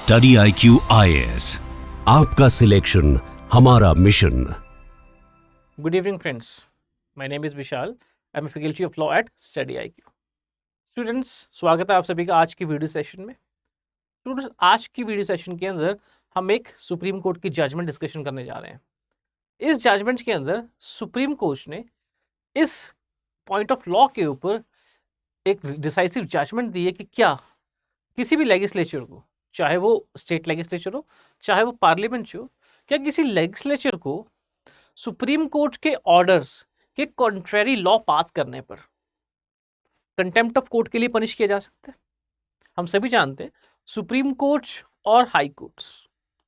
Study IQ IAS, आपका selection हमारा mission. Good evening, friends. My name is Vishal. I'm a faculty of law at Study IQ. Students, स्वागत है आप सभी का आज की वीडियो सेशन में। स्टूडेंट्स, आज की वीडियो सेशन के अंदर हम एक सुप्रीम कोर्ट की जजमेंट डिस्कशन करने जा रहे हैं। इस जजमेंट के अंदर सुप्रीम कोर्ट ने इस पॉइंट ऑफ लॉ के ऊपर एक डिसाइसिव जजमेंट दी है कि क्या किसी भी लेजिस्लेचर को, चाहे वो स्टेट लेजिस्लेचर हो चाहे वो पार्लियामेंट हो, क्या किसी लेजिस्लेचर को सुप्रीम कोर्ट के ऑर्डर्स के कॉन्ट्रेरी लॉ पास करने पर कंटेम्प्ट ऑफ कोर्ट के लिए पनिश किया जा सकता है। हम सभी जानते हैं सुप्रीम कोर्ट और हाई कोर्ट्स,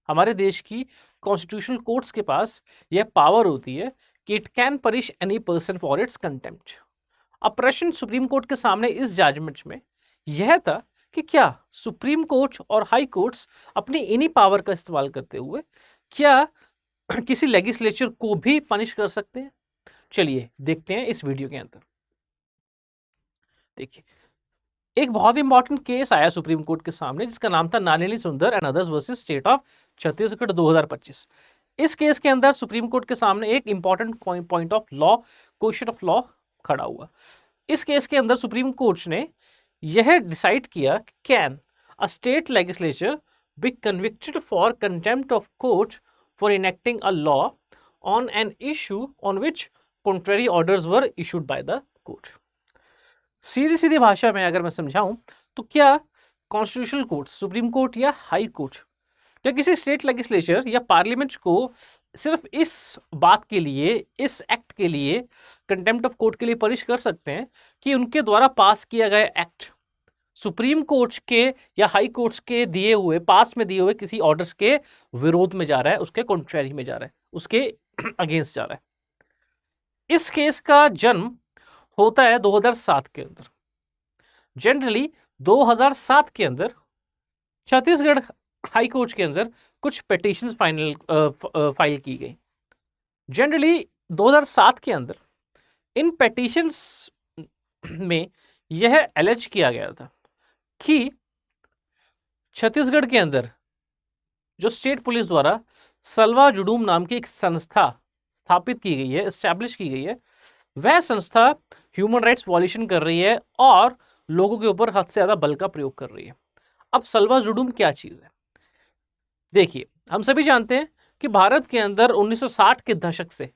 हमारे देश की कॉन्स्टिट्यूशनल कोर्ट्स के पास यह पावर होती है कि it can punish any person for its contempt. अब प्रश्न सुप्रीम कोर्ट के सामने इस जजमेंट में यह था कि क्या सुप्रीम कोर्ट और हाई कोर्ट्स अपनी इन्हीं पावर का इस्तेमाल करते हुए क्या किसी लेजिस्लेचर को भी पनिश कर सकते हैं। चलिए देखते हैं इस वीडियो के अंदर। देखिए, एक बहुत इंपॉर्टेंट केस आया सुप्रीम कोर्ट के सामने जिसका नाम था नानेली सुंदर and others versus state of Chhattisgarh 2025। इस केस के अंदर सुप्रीम कोर्ट के सामने एक important point of law, question of law खड़ा हुआ। इस केस के अंदर सुप्रीम कोर्ट ने यह डिसाइड किया कि can a state legislature be convicted for contempt of court for enacting a law on an issue on which contrary orders were issued by the court. सीधी सीधी भाषा में अगर मैं समझाऊं तो क्या कॉन्स्टिट्यूशनल कोर्ट, सुप्रीम कोर्ट या हाई कोर्ट, क्या किसी स्टेट लेजिस्लेचर या पार्लियामेंट को सिर्फ इस बात के लिए, इस एक्ट के लिए, कंटेम्प्ट ऑफ कोर्ट के लिए पनिश कर सकते हैं कि उनके द्वारा पास किया गया एक्ट सुप्रीम कोर्ट के या हाई कोर्ट्स के दिए हुए, पास में दिए हुए किसी ऑर्डर्स के विरोध में जा रहा है, उसके कॉन्ट्रेरी में जा रहा है, उसके अगेंस्ट जा रहा है। इस केस का जन्म होता है 2007 के अंदर। जनरली 2007 के अंदर छत्तीसगढ़ हाई कोर्ट के अंदर कुछ पिटीशंस फाइल की गई। जनरली 2007 के अंदर इन पिटीशंस में यह एलेज किया गया था कि छत्तीसगढ़ के अंदर जो स्टेट पुलिस द्वारा सल्वा जुडूम नाम की एक संस्था स्थापित की गई है, एस्टैब्लिश की गई है, वह संस्था ह्यूमन राइट्स वॉल्यूशन कर रही है और लोगों के ऊपर हद से ज्यादा बल का प्रयोग कर रही है। अब सल्वा जुडूम क्या चीज है? देखिए, हम सभी जानते हैं कि भारत के अंदर 1960 के दशक से,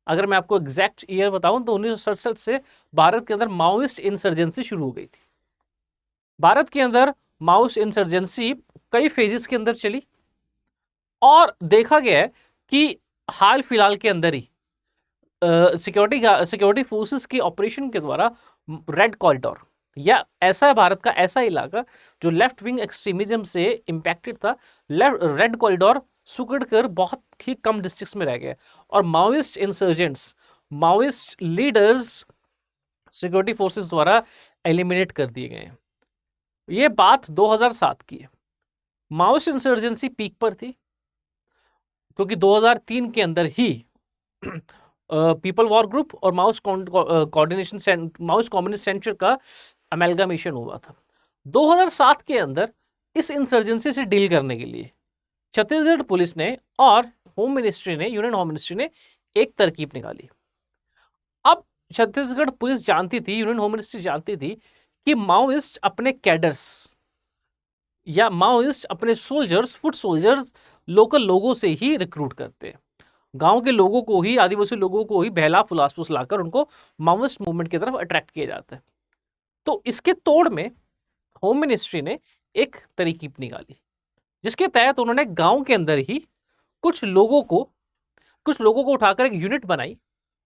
अगर मैं आपको एग्जैक्ट ईयर बताऊं तो 1967 से भारत के अंदर माओइस्ट इंसर्जेंसी शुरू हो गई थी। भारत के अंदर माओइस्ट इंसर्जेंसी कई फेजेस के अंदर चली और देखा गया है कि हाल फिलहाल के अंदर ही सिक्योरिटी फोर्सेस के ऑपरेशन के द्वारा रेड कॉरिडोर, या ऐसा है भारत का ऐसा इलाका जो लेफ्ट विंग एक्सट्रीमिज्म से इंपैक्टेड था, रेड कॉरिडोर सुकड़ कर बहुत ही कम डिस्ट्रिक्ट्स में रह गए और Maoist insurgents, Maoist leaders security forces द्वारा एलिमिनेट कर दिए गए हैं। यह बात 2007 की है। माओइस्ट इंसर्जेंसी पीक पर थी क्योंकि 2003 के अंदर ही पीपल वॉर ग्रुप और माओइस्ट कम्युनिस्ट सेंटर का अमेलगामेशन हुआ था। 2007 के अंदर इस इंसर्जेंसी से डील करने के लिए छत्तीसगढ़ पुलिस ने और होम मिनिस्ट्री ने, यूनियन होम मिनिस्ट्री ने एक तरकीब निकाली। अब छत्तीसगढ़ पुलिस जानती थी, यूनियन होम मिनिस्ट्री जानती थी कि माओइस्ट अपने कैडर्स या माओइस्ट अपने सोल्जर्स, फुट सोल्जर्स, लोकल लोगों से ही रिक्रूट करते हैं। गांव के लोगों को ही, आदिवासी लोगों को ही बहला फुसलाकर उनको माओइस्ट मूवमेंट की तरफ अट्रैक्ट किया जाता है। तो इसके तोड़ में होम मिनिस्ट्री ने एक तरकीब निकाली जिसके तहत उन्होंने गांव के अंदर ही कुछ लोगों को उठाकर एक यूनिट बनाई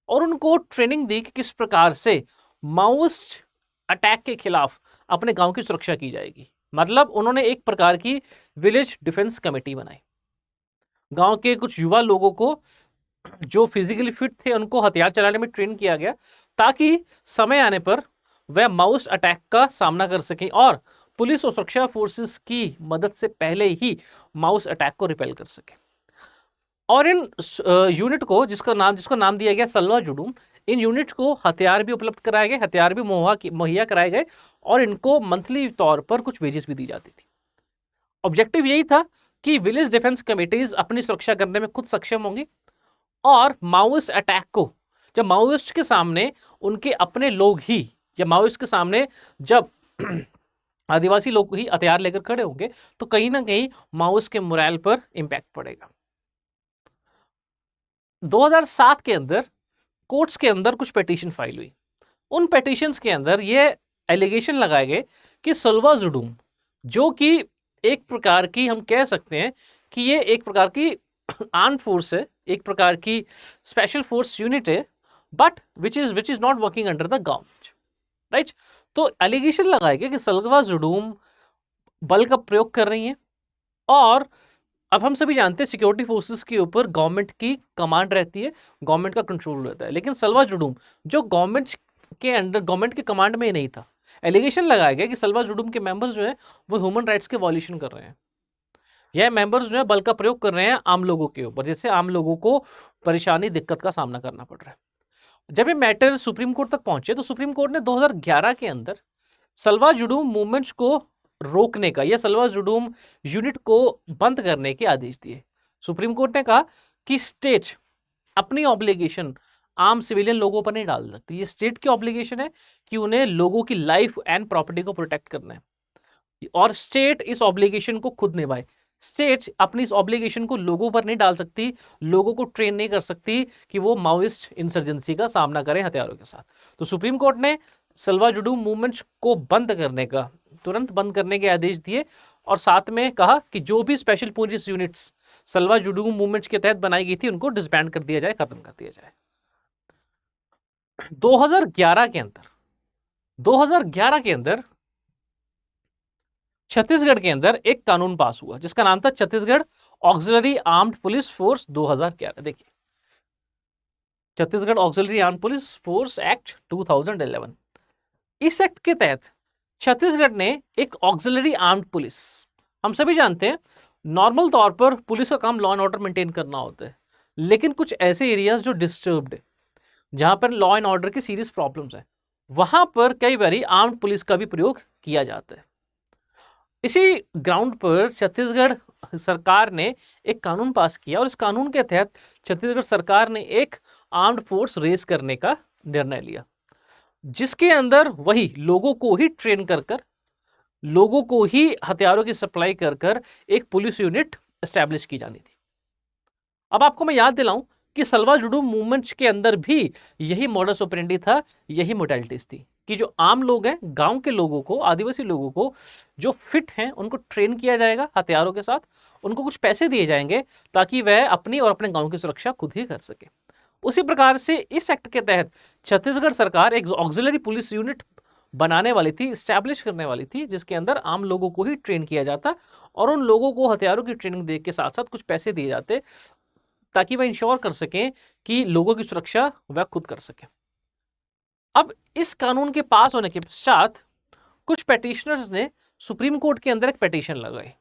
और उनको ट्रेनिंग दी कि किस प्रकार से माओइस्ट अटैक के खिलाफ अपने गांव की सुरक्षा की जाएगी। मतलब उन्होंने एक प्रकार की विलेज डिफेंस कमेटी बनाई। गांव के कुछ युवा लोगों को जो फिजिकली फिट थे उनको हथियार चलाने में ट्रेन किया गया ताकि समय आने पर वह माओइस्ट अटैक का सामना कर सकें और पुलिस और सुरक्षा फोर्सेस की मदद से पहले ही माओइस्ट अटैक को रिपेल कर सके। और इन यूनिट को जिसका नाम दिया गया सल्वा जुडूम, इन यूनिट को हथियार भी उपलब्ध कराए गए, हथियार भी मुहैया कराए गए और इनको मंथली तौर पर कुछ वेजेस भी दी जाती थी। ऑब्जेक्टिव यही था कि विलेज डिफेंस कमेटीज अपनी सुरक्षा करने में खुद सक्षम होंगी और माओइस्ट अटैक को, जब माओइस्ट के सामने उनके अपने लोग ही, या माओइस्ट के सामने जब आदिवासी लोग ही हथियार लेकर खड़े होंगे तो कहीं ना कहीं माओइस्ट के मोरल पर इंपैक्ट पड़ेगा। 2007 के अंदर कोर्ट्स के अंदर कुछ पिटीशन फाइल हुई। उन पिटीशंस के अंदर ये एलिगेशन लगाए गए कि सल्वा जुडूम, जो कि एक प्रकार की हम कह सकते हैं कि ये एक प्रकार की आर्म फोर्स है, एक प्रकार की स्पेशल फोर्स यूनिट है, but which is not working under the government, right. तो एलिगेशन लगाया गया कि सल्वा जुडूम बल का प्रयोग कर रही हैं, और अब हम सभी जानते हैं सिक्योरिटी फोर्सेस के ऊपर गवर्नमेंट की कमांड रहती है, गवर्नमेंट का कंट्रोल रहता है, लेकिन सल्वा जुडूम जो गवर्नमेंट के अंडर, गवर्नमेंट के कमांड में ही नहीं था। एलिगेशन लगाया गया कि सल्वा जुडूम के मेंबर्स जो हैं वो ह्यूमन राइट्स के वॉल्यूशन कर रहे हैं, यह मेंबर्स जो है बल का प्रयोग कर रहे हैं आम लोगों के ऊपर, जैसे आम लोगों को परेशानी, दिक्कत का सामना करना पड़ रहा है। जब ये मैटर सुप्रीम कोर्ट तक पहुंचे तो सुप्रीम कोर्ट ने 2011 के अंदर सल्वा जुडूम मूवमेंट्स को रोकने का या सल्वा जुडूम यूनिट को बंद करने के आदेश दिए। सुप्रीम कोर्ट ने कहा कि स्टेट अपनी ऑब्लिगेशन आम सिविलियन लोगों पर नहीं डाल सकती, ये स्टेट की ऑब्लिगेशन है कि उन्हें लोगों की लाइफ एंड प्रॉपर्टी को प्रोटेक्ट करना है, और स्टेट इस ऑब्लिगेशन को खुद निभाए। स्टेट अपनी इस ऑब्लिगेशन को लोगों पर नहीं डाल सकती, लोगों को ट्रेन नहीं कर सकती कि वो माओइस्ट इंसर्जेंसी का सामना करें हथियारों के साथ। तो सुप्रीम कोर्ट ने सल्वा जुडूम मूवमेंट्स को बंद करने का, तुरंत बंद करने के आदेश दिए, और साथ में कहा कि जो भी special police units Salwa Judum movements के तहत बनाई गई थी उनको डिसबैंड कर दिया जाए, खत्म कर दिया जाए। 2011 के अंदर छत्तीसगढ़ के अंदर एक कानून पास हुआ जिसका नाम था Chhattisgarh auxiliary armed police force 2011। देखिए, Chhattisgarh auxiliary armed police force act 2011। इस एक्ट के तहत छत्तीसगढ़ ने एक ऑक्सिलरी आर्म्ड पुलिस, हम सभी जानते हैं नॉर्मल तौर पर पुलिस का काम लॉ एंड ऑर्डर मेंटेन करना होता है, लेकिन कुछ ऐसे एरियाज जो डिस्टर्ब्ड है, जहां पर लॉ एंड ऑर्डर की सीरियस प्रॉब्लम्स है, वहां पर कई बार आर्म्ड पुलिस का भी प्रयोग किया जाता है। इसी ग्राउंड पर छत्तीसगढ़ सरकार ने एक कानून पास किया, और इस कानून के तहत छत्तीसगढ़ सरकार ने एक आर्म्ड फोर्स रेस करने का निर्णय लिया, जिसके अंदर वही लोगों को ही ट्रेन कर लोगों को ही हथियारों की सप्लाई कर एक पुलिस यूनिट एस्टैब्लिश की जानी थी। अब आपको मैं याद दिलाऊं कि सल्वा जुडूम मूवमेंट के अंदर भी यही मॉडस ऑपरेंडी था, यही मोडालिटीज थी कि जो आम लोग हैं, गांव के लोगों को, आदिवासी लोगों को जो फिट हैं उनको ट्रेन किया जाएगा हथियारों के साथ, उनको कुछ पैसे दिए जाएंगे ताकि वह अपनी और अपने गांव की सुरक्षा खुद ही कर सके। उसी प्रकार से इस एक्ट के तहत छत्तीसगढ़ सरकार एक ऑक्सिलरी पुलिस यूनिट बनाने वाली थी, स्टैब्लिश करने वाली थी, जिसके अंदर आम लोगों को ही ट्रेन किया जाता और उन लोगों को हथियारों की ट्रेनिंग दे के साथ साथ कुछ पैसे दिए जाते ताकि वह इंश्योर कर सकें कि लोगों की सुरक्षा वह खुद कर सके। अब इस कानून के पास होने के पश्चात कुछ पेटिशनर्स ने सुप्रीम कोर्ट के अंदर एक पेटिशन लगाई।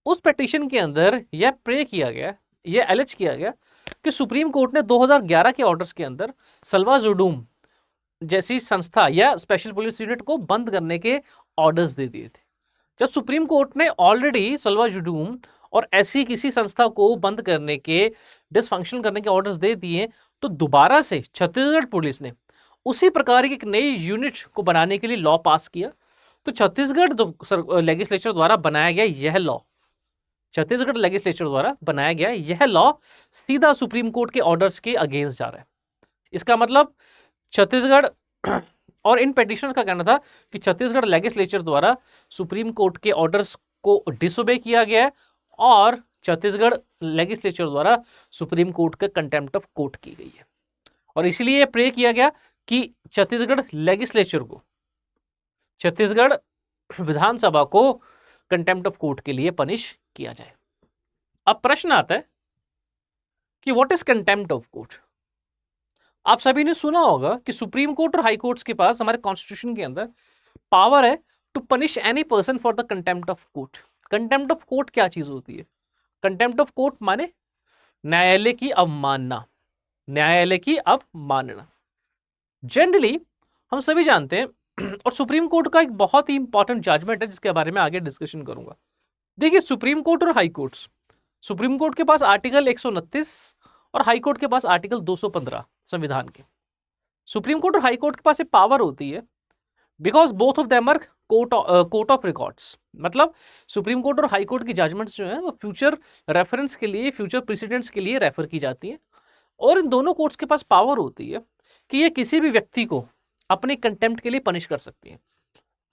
उस पेटिशन के अंदर यह प्रे किया गया, यह एलिज किया गया कि सुप्रीम कोर्ट ने 2011 के ऑर्डर्स के अंदर सल्वा जुडूम जैसी संस्था या स्पेशल पुलिस यूनिट को बंद करने के ऑर्डर्स दे दिए थे। जब सुप्रीम कोर्ट ने ऑलरेडी सल्वा जुडूम और ऐसी किसी संस्था को बंद करने के, डिसफंक्शन करने के ऑर्डर्स दे दिए, तो दोबारा से छत्तीसगढ़ पुलिस ने उसी प्रकार की एक नई यूनिट को बनाने के लिए लॉ पास किया। तो छत्तीसगढ़ लेजिस्लेचर द्वारा बनाया गया यह लॉ, छत्तीसगढ़ लेजिस्लेचर द्वारा बनाया गया यह लॉ सीधा सुप्रीम कोर्ट के ऑर्डर्स के अगेंस्ट जा रहा है। इसका मतलब छत्तीसगढ़ और इन पेटिशनर्स का कहना था कि छत्तीसगढ़ लेजिस्लेचर द्वारा सुप्रीम कोर्ट के ऑर्डर्स को डिसोबे किया गया है और छत्तीसगढ़ लेजिस्लेचर द्वारा सुप्रीम कोर्ट का कंटेम्प्ट ऑफ कोर्ट की गई है। और इसलिए प्रे किया गया कि छत्तीसगढ़ लेजिस्लेचर को, छत्तीसगढ़ विधानसभा को कंटेम्प्ट ऑफ कोर्ट के लिए पनिश किया जाए। अब प्रश्न आता है कि what is contempt of court. आप सभी ने सुना होगा कि सुप्रीम कोर्ट और हाई कोर्ट्स के पास हमारे कॉन्स्टिट्यूशन के अंदर पावर है to punish any person for the contempt of court. Contempt of court क्या चीज होती है? कंटेम्प्ट ऑफ कोर्ट माने न्यायालय की अवमानना, न्यायालय की अवमानना। जनरली हम सभी जानते हैं और सुप्रीम कोर्ट का एक बहुत ही इंपॉर्टेंट जजमेंट है जिसके बारे में आगे डिस्कशन करूंगा। देखिए सुप्रीम कोर्ट और हाई कोर्ट्स, सुप्रीम कोर्ट के पास आर्टिकल 129 और हाई कोर्ट के पास आर्टिकल 215 संविधान के। सुप्रीम कोर्ट और हाई कोर्ट के पास एक पावर होती है because both of them are court of records. मतलब सुप्रीम कोर्ट और हाई कोर्ट की जजमेंट्स जो है वो फ्यूचर रेफरेंस के लिए, फ्यूचर प्रेसिडेंट्स के लिए रेफर की जाती है। और इन दोनों कोर्ट्स के पास पावर होती है कि ये किसी भी व्यक्ति को अपने कंटेम्प्ट के लिए पनिश कर सकती है।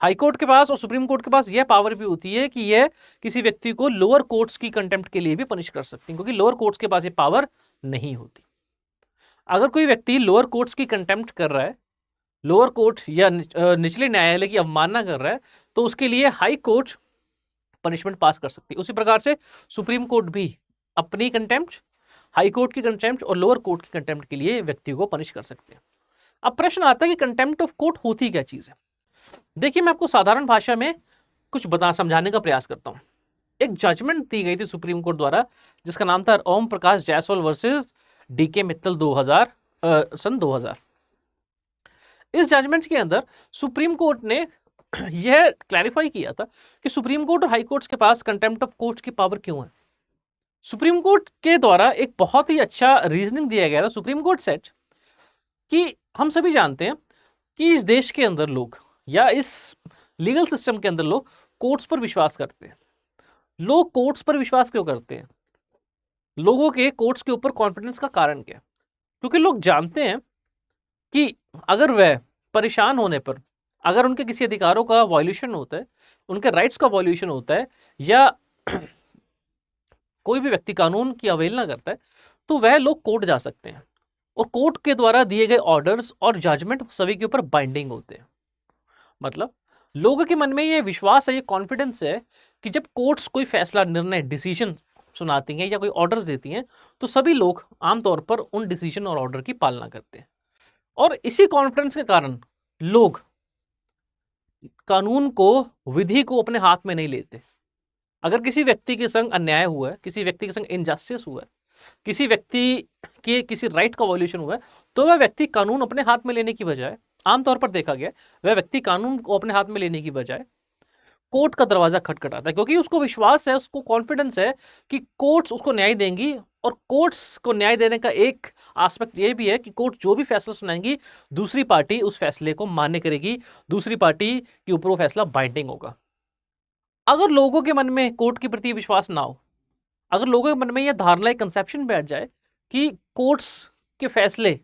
हाई कोर्ट के पास और सुप्रीम कोर्ट के पास यह पावर भी होती है कि यह किसी व्यक्ति को लोअर कोर्ट्स की कंटेम्प्ट के लिए भी पनिश कर सकती है, क्योंकि लोअर कोर्ट्स के पास ये पावर नहीं होती। अगर कोई व्यक्ति लोअर कोर्ट्स की कंटेम्प्ट कर रहा है, लोअर कोर्ट या निचले न्यायालय की अवमानना कर रहा है, तो उसके लिए हाई कोर्ट पनिशमेंट पास कर सकती है। उसी प्रकार से सुप्रीम कोर्ट भी अपनी कंटेम्प्ट, हाई कोर्ट की कंटेम्प्ट और लोअर कोर्ट की कंटेम्प्ट के लिए व्यक्ति को पनिश कर सकते हैं। अब प्रश्न आता है कि कंटेम्प्ट ऑफ कोर्ट होती क्या चीज है। देखिए मैं आपको साधारण भाषा में कुछ समझाने का प्रयास करता हूं। एक जजमेंट दी गई थी सुप्रीम कोर्ट द्वारा जिसका नाम था ओम प्रकाश जायसवाल वर्सेस डीके मित्तल 2000। इस जजमेंट के अंदर सुप्रीम कोर्ट ने यह क्लैरिफाई किया था कि सुप्रीम कोर्ट और हाई कोर्ट्स के पास कंटेम्प्ट ऑफ कोर्ट की पावर क्यों है। सुप्रीम कोर्ट के द्वारा एक बहुत ही अच्छा रीजनिंग दिया गया था। सुप्रीम कोर्ट सेट कि हम सभी जानते हैं कि इस देश के अंदर लोग या इस लीगल सिस्टम के अंदर लोग कोर्ट्स पर विश्वास करते हैं। लोग कोर्ट्स पर विश्वास क्यों करते हैं? लोगों के कोर्ट्स के ऊपर कॉन्फिडेंस का कारण क्या है? क्योंकि लोग जानते हैं कि अगर वह परेशान होने पर, अगर उनके किसी अधिकारों का वॉल्यूशन होता है, उनके राइट्स का वॉल्यूशन होता है, या कोई भी व्यक्ति कानून की अवहेलना करता है, तो वह लोग कोर्ट जा सकते हैं और कोर्ट के द्वारा दिए गए ऑर्डर्स और जजमेंट सभी के ऊपर बाइंडिंग होते हैं। मतलब लोगों के मन में ये विश्वास है, ये कॉन्फिडेंस है कि जब कोर्ट्स कोई फैसला, निर्णय, डिसीजन सुनाती हैं या कोई ऑर्डर्स देती हैं, तो सभी लोग आमतौर पर उन डिसीजन और ऑर्डर की पालना करते हैं। और इसी कॉन्फिडेंस के कारण लोग कानून को, विधि को अपने हाथ में नहीं लेते। अगर किसी व्यक्ति के संग अन्याय हुआ है, किसी व्यक्ति के संग इनजस्टिस हुआ है, किसी व्यक्ति के किसी राइट का वॉल्यूशन हुआ है, तो वह व्यक्ति कानून अपने हाथ में लेने की बजाय, आमतौर पर देखा गया वह व्यक्ति कानून को अपने हाथ में लेने की बजाय कोर्ट का दरवाजा खटखटाता है, क्योंकि उसको विश्वास है, उसको कॉन्फिडेंस है कि कोर्ट्स उसको न्याय देंगी। और कोर्ट्स को न्याय देने का एक एस्पेक्ट ये भी है कि कोर्ट जो भी फैसला सुनाएंगी, दूसरी पार्टी उस फैसले को मान्य करेगी, दूसरी पार्टी के ऊपर वो फैसला बाइंडिंग होगा। अगर लोगों के मन में कोर्ट के प्रति विश्वास ना हो, अगर लोगों के मन में यह धारणा, एक कंसेप्शन बैठ जाए कि कोर्ट्स के फैसले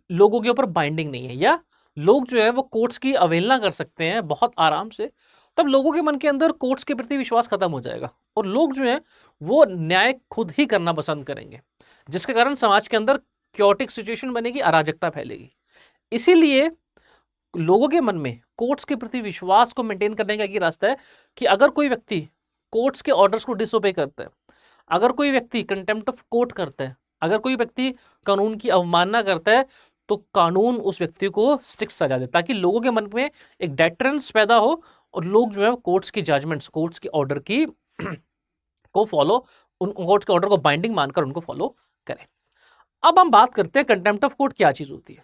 लोगों के ऊपर बाइंडिंग नहीं है, या लोग जो है वो कोर्ट्स की अवहेलना कर सकते हैं बहुत आराम से, तब लोगों के मन के अंदर कोर्ट्स के प्रति विश्वास खत्म हो जाएगा और लोग जो है वो न्याय खुद ही करना पसंद करेंगे, जिसके कारण समाज के अंदर क्योटिक सिचुएशन बनेगी, अराजकता फैलेगी। इसीलिए लोगों के मन में कोर्ट्स के प्रति विश्वास को मेंटेन करने का एक रास्ता है कि अगर कोई व्यक्ति कोर्ट्स के ऑर्डर्स को डिसोबे करता है, अगर कोई व्यक्ति कंटेम्प्ट ऑफ कोर्ट करता है, अगर कोई व्यक्ति कानून की अवमानना करता है, तो कानून उस व्यक्ति को स्ट्रिक्ट सजा दे, ताकि लोगों के मन में एक डेटरेंस पैदा हो और लोग जो है कोर्ट्स की जजमेंट्स, कोर्ट्स के ऑर्डर की को फॉलो, उन कोर्ट्स के ऑर्डर को बाइंडिंग मानकर उनको फॉलो करें। अब हम बात करते हैं कंटेम्प्ट ऑफ कोर्ट क्या चीज होती है।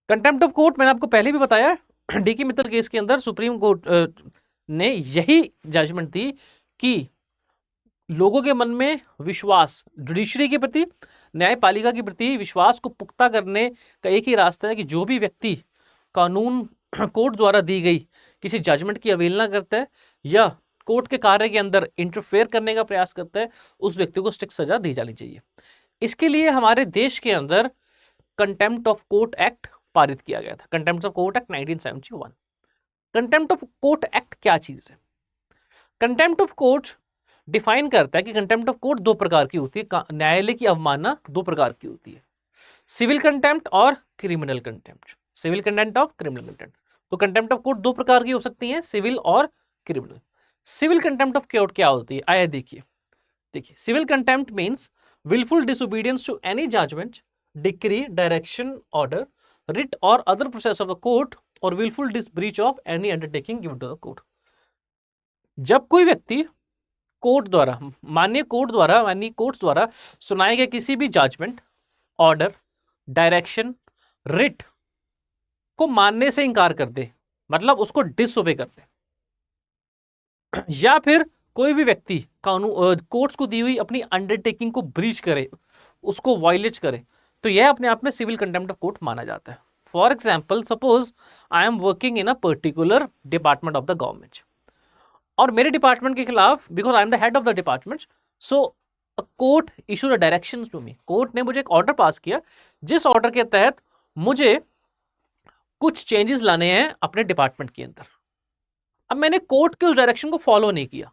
कंटेम्प्ट ऑफ कोर्ट मैंने आपको पहले भी बताया, डीके मित्तल केस के अंदर सुप्रीम कोर्ट ने यही जजमेंट दी कि लोगों के मन में विश्वास, जुडिशरी के प्रति, न्यायपालिका के प्रति विश्वास को पुख्ता करने का एक ही रास्ता है कि जो भी व्यक्ति कानून, कोर्ट द्वारा दी गई किसी जजमेंट की अवहेलना करता है या कोर्ट के कार्य के अंदर इंटरफेयर करने का प्रयास करता है, उस व्यक्ति को स्ट्रिक्ट सजा दी जानी चाहिए। इसके लिए हमारे देश के अंदर कंटेम्प्ट ऑफ कोर्ट एक्ट पारित किया गया था, contempt of court act 1971। Contempt of court act क्या चीज है? कंटेम्प्ट ऑफ कोर्ट डिफाइन करता है कि कंटेम्प्ट ऑफ कोर्ट दो प्रकार की होती है, न्यायालय की अवमानना दो प्रकार की होती है, सिविल कंटेम्प्ट और क्रिमिनल कंटेम्प्ट। सिविल कंटेम्प्ट और क्रिमिनल कंटेम्प्ट। तो कंटेम्प्ट ऑफ कोर्ट दो प्रकार की हो सकती हैं, सिविल और criminal. Civil contempt of court क्या होती है, आइए देखिए। Civil contempt means willful disobedience to any judgment, decree, direction, order, writ or other process of the court or willful breach of any undertaking given to the court। जब कोई व्यक्ति court द्वारा, माननीय कोर्ट्स द्वारा सुनाए गए किसी भी जजमेंट, ऑर्डर, डायरेक्शन, रिट को मानने से इंकार कर दे, मतलब उसको डिसओबे कर दे, या फिर कोई भी व्यक्ति कानून कोर्ट्स को दी हुई अपनी अंडरटेकिंग को ब्रीच करे, उसको वायलेट करे, तो यह अपने आप में सिविल कंटेम्प्ट ऑफ कोर्ट माना जाता है। For example, suppose I am working in a particular department of the government, और मेरे डिपार्टमेंट के खिलाफ, because I am the head of the department, so court issued directions to me, court ने मुझे एक ऑर्डर पास किया जिस order के तहत मुझे कुछ चेंजेस लाने हैं अपने डिपार्टमेंट के अंदर। अब मैंने कोर्ट के उस डायरेक्शन को फॉलो नहीं किया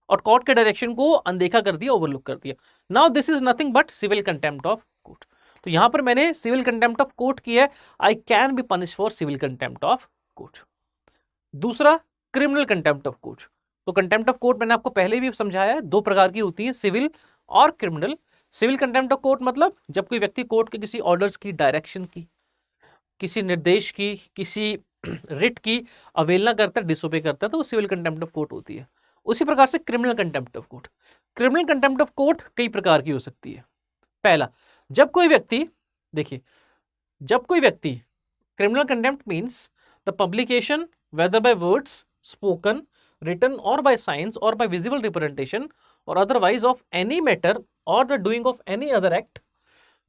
और कोर्ट के डायरेक्शन को अनदेखा कर दिया, ओवरलुक कर दिया। Now this is nothing but civil contempt of court. तो यहां पर मैंने सिविल कंटेम्प्ट ऑफ कोर्ट किया है, I can be punish for civil contempt of court. दूसरा, क्रिमिनल कंटेम्प्ट ऑफ कोर्ट। तो कंटेम्प्ट ऑफ कोर्ट मैंने आपको पहले भी समझाया है, दो प्रकार की होती है, सिविल और criminal. Civil contempt of court मतलब जब कोई व्यक्ति कोर्ट के किसी ऑर्डर्स की, डायरेक्शन की, किसी निर्देश की, किसी रिट की अवहेलना करता है, डिसोबे करता है, तो वो सिविल कंटेम्प्ट ऑफ कोर्ट होती है। उसी प्रकार से criminal contempt of court. Criminal contempt of court कई प्रकार की हो सकती है। पहला, जब कोई व्यक्ति, देखिए, जब कोई व्यक्ति, criminal contempt means the publication whether by words spoken, written or by signs or by visible representation or otherwise of any matter or the doing of any other act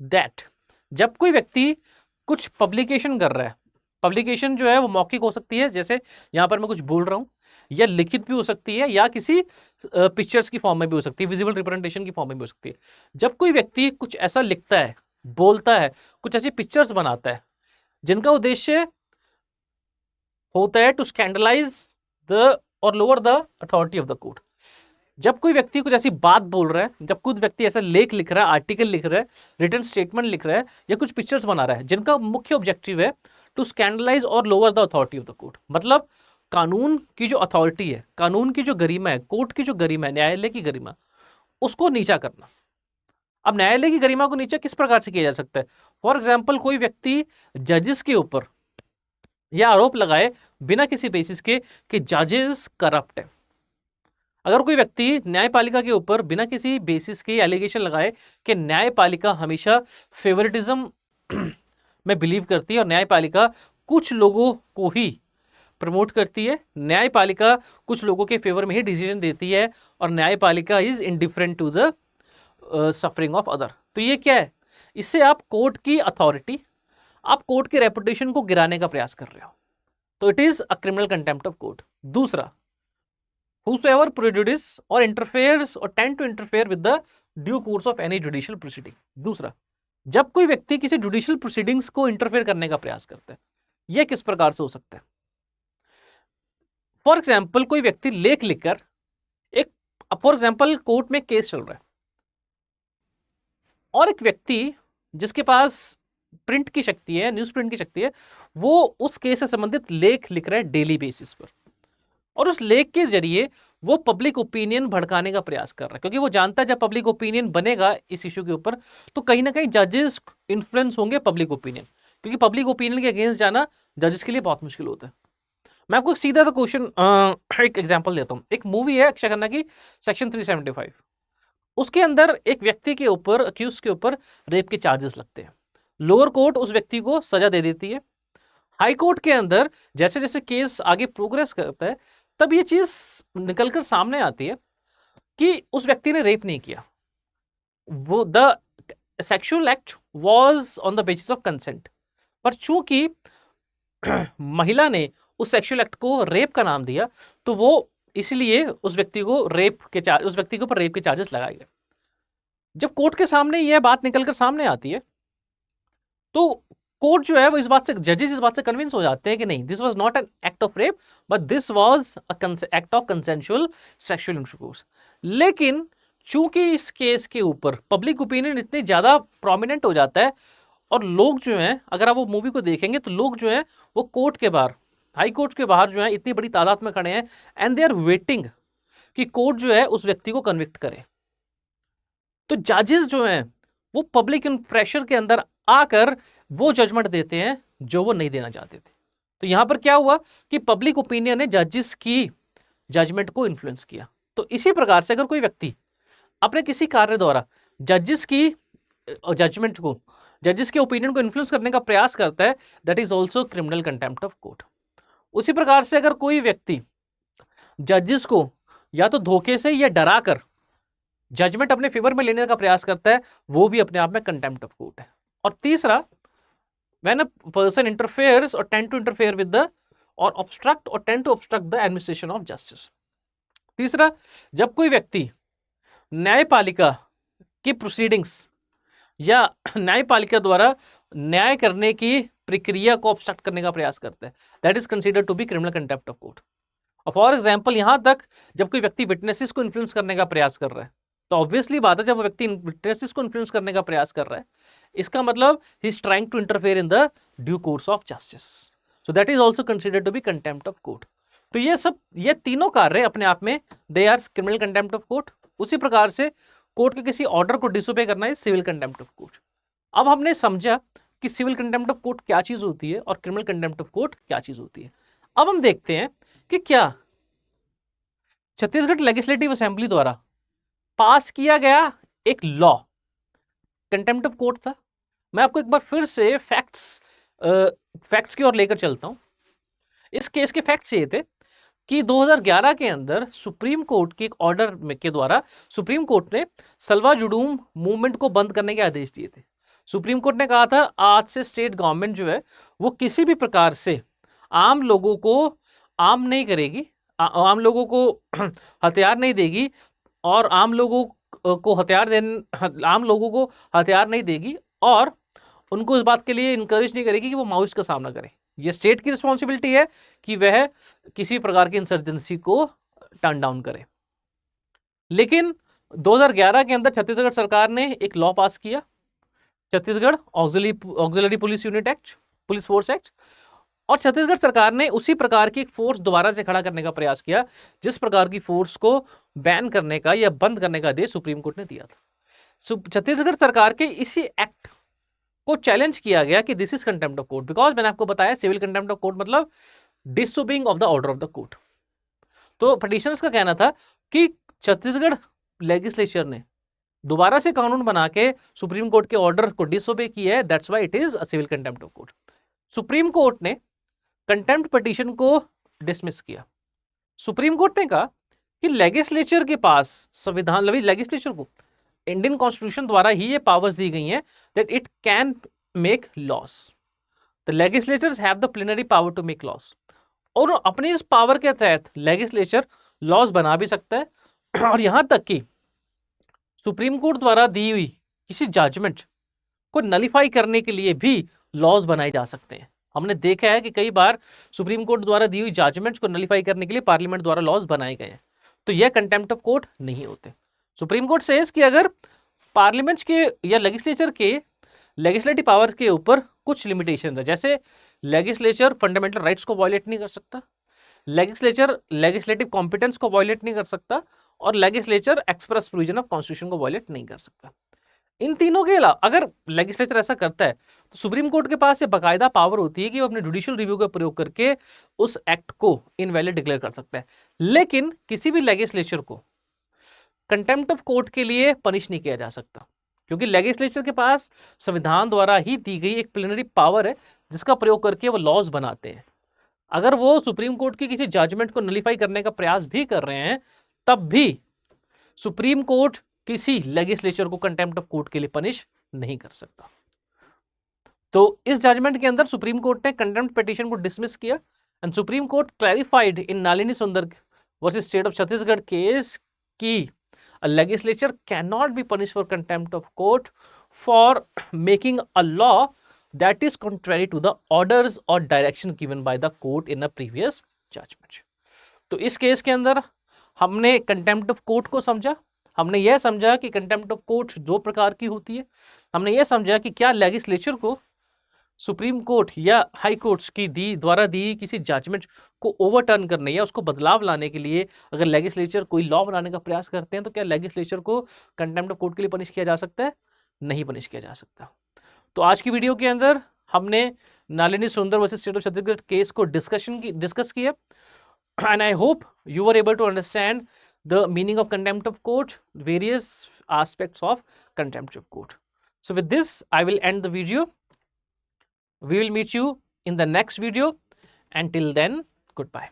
that, जब कोई व्यक्ति कुछ पब्लिकेशन कर रहा है, publication जो है वो मौखिक हो सकती है, जैसे यहां पर मैं कुछ बोल रहा हूं, या लिखित भी हो सकती है, या किसी पिक्चर्स की फॉर्म में भी हो सकती है, विजिबल रिप्रेजेंटेशन की फॉर्म में भी हो सकती है। जब कोई व्यक्ति कुछ ऐसा लिखता है, बोलता है, कुछ ऐसी पिक्चर्स बनाता है जिनका उद्देश्य होता है टू स्कैंडलाइज द और lower the authority of the court. जब कोई व्यक्ति कुछ ऐसी बात बोल रहा है, जब कोई व्यक्ति ऐसा लेख लिख रहा है, आर्टिकल लिख रहा है, रिटन स्टेटमेंट लिख रहा है, या कुछ पिक्चर्स बना रहा है जिनका मुख्य ऑब्जेक्टिव है टू स्कैंडलाइज और lower the authority of the court, मतलब कानून की जो अथॉरिटी है, कानून की जो गरिमा है, कोर्ट की जो गरिमा है, न्यायालय की गरिमा, उसको नीचा करना। अब न्यायालय की गरिमा को नीचा किस प्रकार से किया जा सकता है? फॉर एग्जाम्पल, कोई व्यक्ति जजेस के ऊपर यह आरोप लगाए बिना किसी बेसिस के कि जजेस करप्ट है। अगर कोई व्यक्ति न्यायपालिका के ऊपर बिना किसी बेसिस के एलिगेशन लगाए कि न्यायपालिका हमेशा फेवरेटिज्म में बिलीव करती है और न्यायपालिका कुछ लोगों को ही प्रमोट करती है, न्यायपालिका कुछ लोगों के फेवर में ही डिसीजन देती है, और न्यायपालिका is indifferent to the suffering of other, तो ये क्या है? इससे आप कोर्ट की अथॉरिटी, आप कोर्ट की रेपुटेशन को गिराने का प्रयास कर रहे हो, तो it is a criminal contempt of court. दूसरा, whosoever prejudice or interferes or tend to interfere with the due course of any judicial proceeding। दूसरा, जब कोई व्यक्ति किसी जुडिशियल प्रोसीडिंग्स को इंटरफेयर करने का प्रयास करता है, यह किस प्रकार से हो सकता है? फॉर एग्जाम्पल, कोई व्यक्ति लेख लिखकर एक, फॉर एग्जाम्पल कोर्ट में केस चल रहा है और एक व्यक्ति जिसके पास प्रिंट की शक्ति है, न्यूज प्रिंट की शक्ति है, वो उस केस से संबंधित लेख लिख रहा है डेली बेसिस पर, और उस लेख के जरिए वो पब्लिक ओपिनियन भड़काने का प्रयास कर रहा है, क्योंकि वो जानता है जब पब्लिक ओपिनियन बनेगा इस इशू के ऊपर तो कहीं ना कहीं जजेस इन्फ्लुएंस होंगे पब्लिक ओपिनियन, क्योंकि पब्लिक ओपिनियन के अगेंस्ट जाना जजेस के लिए बहुत मुश्किल होता है। मैं आपको एक सीधा सा क्वेश्चन, एक एग्जांपल देता हूं। एक मूवी है अक्षय खन्ना की, सेक्शन 375, उसके अंदर एक व्यक्ति के ऊपर, अक्यूज के ऊपर रेप के चार्जेस लगते हैं। लोअर कोर्ट उस व्यक्ति को सजा दे देती है। हाई कोर्ट के अंदर जैसे जैसे केस आगे प्रोग्रेस करता है तब ये चीज निकलकर सामने आती है कि उस व्यक्ति ने रेप नहीं किया, वो the sexual act was on the basis of consent, पर चूंकि महिला ने उस सेक्सुअल एक्ट को रेप का नाम दिया तो वो इसलिए उस व्यक्ति को उस व्यक्ति के ऊपर रेप के चार्जेस लगाए गए। जब कोर्ट के सामने यह बात निकलकर सामने आती है तो कोर्ट जो है वो इस बात से, जजेस इस बात से कन्विंस हो जाते हैं कि नहीं, this was not an act of rape but this was a act of consensual sexual intercourse. लेकिन चूंकि इस केस के ऊपर पब्लिक ओपिनियन इतनी ज्यादा प्रोमिनेंट हो जाता है और लोग जो हैं, अगर आप वो मूवी को देखेंगे तो लोग जो हैं वो कोर्ट के बाहर, हाई कोर्ट के बाहर जो है इतनी बड़ी तादाद में खड़े हैं एंड दे आर वेटिंग कि कोर्ट जो है उस व्यक्ति को कन्विक्ट करे। तो जजेस जो हैं वो पब्लिक प्रेशर के अंदर आकर वो जजमेंट देते हैं जो वो नहीं देना चाहते थे। तो यहां पर क्या हुआ कि पब्लिक ओपिनियन ने जजेस की जजमेंट को इन्फ्लुएंस किया। तो इसी प्रकार से अगर कोई व्यक्ति अपने किसी कार्य द्वारा जजेस की जजमेंट को, जजेस के ओपिनियन को इन्फ्लुएंस करने का प्रयास करता है, that is also criminal contempt of court. उसी प्रकार से अगर कोई व्यक्ति जजेस को या तो धोखे से या डरा कर जजमेंट अपने फेवर में लेने का प्रयास करता है, वो भी अपने आप में कंटेम्प्ट ऑफ कोर्ट है। और तीसरा, व्हेन अ पर्सन इंटरफेयर्स और tend to interfere with the और ऑब्स्ट्रक्ट और tend to obstruct the administration of justice. तीसरा, जब कोई व्यक्ति न्यायपालिका की प्रोसीडिंग्स या न्यायपालिका द्वारा न्याय करने की प्रक्रिया को ऑब्स्ट्रक्ट करने का प्रयास करता है, that is considered to be criminal contempt of court. और फॉर एग्जाम्पल, यहां तक जब कोई व्यक्ति विटनेसेस को इन्फ्लुएंस करने का प्रयास कर रहा है, तो ऑब्वियसली बात है जब वो व्यक्ति विटनेसेस को इन्फ्लुएंस करने का प्रयास कर रहा है, इसका मतलब ही is trying to interfere in the due course of justice, so that is also considered to be contempt of court. तो ये तीनों कार्य अपने आप में they are criminal contempt of court. उसी प्रकार से कोर्ट के किसी ऑर्डर को डिसोबे करना है सिविल कंटेम्प्ट ऑफ कोर्ट। अब हमने समझा कि सिविल कंटेम्प्ट ऑफ कोर्ट क्या चीज होती है और क्रिमिनल कंटेम्प्ट ऑफ कोर्ट क्या चीज होती है। अब हम देखते हैं कि क्या छत्तीसगढ़ लेजिस्लेटिव असेंबली द्वारा पास किया गया एक लॉ कंटेम्प्ट ऑफ कोर्ट था। मैं आपको एक बार फिर से फैक्ट्स की ओर लेकर चलता हूं। इस केस के फैक्ट्स ये थे कि 2011 के अंदर सुप्रीम कोर्ट के एक ऑर्डर के द्वारा सुप्रीम कोर्ट ने सलवा जुडूम मूवमेंट को बंद करने के आदेश दिए थे। सुप्रीम कोर्ट ने कहा था आज से स्टेट गवर्नमेंट जो है वो किसी भी प्रकार से आम लोगों को आम नहीं करेगी, आम लोगों को हथियार नहीं देगी और आम लोगों को हथियार नहीं देगी और उनको इस बात के लिए इनकरेज नहीं करेगी कि वो माओइस्ट का सामना करें। ये स्टेट की रिस्पॉन्सिबिलिटी है कि वह किसी प्रकार की इंसर्जेंसी को टर्न डाउन करे। लेकिन 2011 के अंदर छत्तीसगढ़ सरकार ने एक लॉ पास किया, Chhattisgarh auxiliary police unit act, police force act, और छत्तीसगढ़ सरकार ने उसी प्रकार की एक फोर्स दोबारा से खड़ा करने का प्रयास किया जिस प्रकार की फोर्स को बैन करने का या बंद करने का आदेश सुप्रीम कोर्ट ने दिया था। छत्तीसगढ़ सरकार के इसी एक्ट को चैलेंज किया गया कि this is contempt of court, because मैंने आपको बताया सिविल कंटेम्प्ट ऑफ कोर्ट मतलब disobeying of the order of the court. तो पिटिशनर्स का कहना था कि छत्तीसगढ़ लेजिस्लेचर ने दोबारा से कानून बना के सुप्रीम कोर्ट के ऑर्डर को डिसओबे किया है, that's why it is a civil contempt of court. Supreme court ने कंटेम्प्ट पिटीशन को डिसमिस किया। सुप्रीम कोर्ट ने कहा कि लेजिस्लेचर के पास संविधान लेजिस्लेचर को इंडियन कॉन्स्टिट्यूशन द्वारा ही ये पावर्स दी गई हैं that it can make laws. The legislatures have the plenary power to make laws, और अपनी इस पावर के तहत लेजिस्लेचर लॉस बना भी सकता है और यहां तक कि सुप्रीम कोर्ट द्वारा दी हुई किसी जजमेंट को नलिफाई करने के लिए भी लॉज बनाए जा सकते हैं। हमने देखा है कि कई बार सुप्रीम कोर्ट द्वारा दी हुई जजमेंट्स को नलिफाई करने के लिए पार्लियामेंट द्वारा लॉज बनाए गए हैं, तो यह कंटेम्प्ट ऑफ कोर्ट नहीं होते। सुप्रीम कोर्ट सेज कि अगर पार्लियामेंट के या लेजिस्लेचर के लेजिस्लेटिव पावर के ऊपर कुछ लिमिटेशन है, जैसे लेजिस्लेचर फंडामेंटल राइट्स को वायलेट नहीं कर सकता, लेजिस्लेचर लेजिस्लेटिव कॉम्पिटेंस को वायलेट नहीं कर सकता और legislature express provision of constitution को वायलेट नहीं कर सकता। इन तीनों के अलावा अगर लेजिस्लेचर ऐसा करता है तो सुप्रीम कोर्ट के पास ये बाकायदा पावर होती है कि वो अपने जुडिशियल रिव्यू का प्रयोग करके उस एक्ट को इनवैलिड डिक्लेयर कर सकता है। लेकिन किसी भी लेजिस्लेचर को कंटेम्प्ट ऑफ कोर्ट के लिए पनिश नहीं किया जा सकता, क्योंकि लेजिस्लेचर के पास संविधान द्वारा ही दी गई एक प्लेनरी पावर है जिसका प्रयोग करके वो लॉज बनाते हैं। अगर वो सुप्रीम कोर्ट की किसी जजमेंट को नलिफाई करने का प्रयास भी कर रहे हैं तब भी सुप्रीम कोर्ट किसी लेजिस्लेचर को कंटेम्प्ट ऑफ कोर्ट के लिए पनिश नहीं कर सकता। तो इस जजमेंट के अंदर सुप्रीम कोर्ट ने कंटेम्प्ट पिटीशन को डिसमिस किया and supreme court clarified in Nalini Sundar versus state of Chhattisgarh case की a legislature cannot be punished for contempt of court for making a law that is contrary to the orders or direction given by the court in a previous judgment। तो इस case के अंदर हमने contempt of court को समझा, हमने यह समझा कि कंटेम्प्ट ऑफ कोर्ट दो प्रकार की होती है, हमने यह समझा कि क्या लेजिस्लेचर को सुप्रीम कोर्ट या हाई कोर्ट्स की द्वारा दी किसी जजमेंट को ओवरटर्न करने या उसको बदलाव लाने के लिए अगर लेजिस्लेचर कोई लॉ बनाने का प्रयास करते हैं तो क्या लेजिस्लेचर को कंटेम्प्ट ऑफ कोर्ट के लिए पनिश किया जा सकता है? नहीं पनिश किया जा सकता। तो आज की वीडियो के अंदर हमने Nalini Sundar versus state of Chhattisgarh case को डिस्कस किया and I hope you were able to understand the meaning of contempt of court, various aspects of contempt of court. So with this I will end the video. We will meet you in the next video. Until then, goodbye.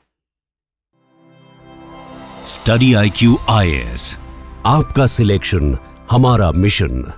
Study IQ IAS, आपका selection हमारा mission.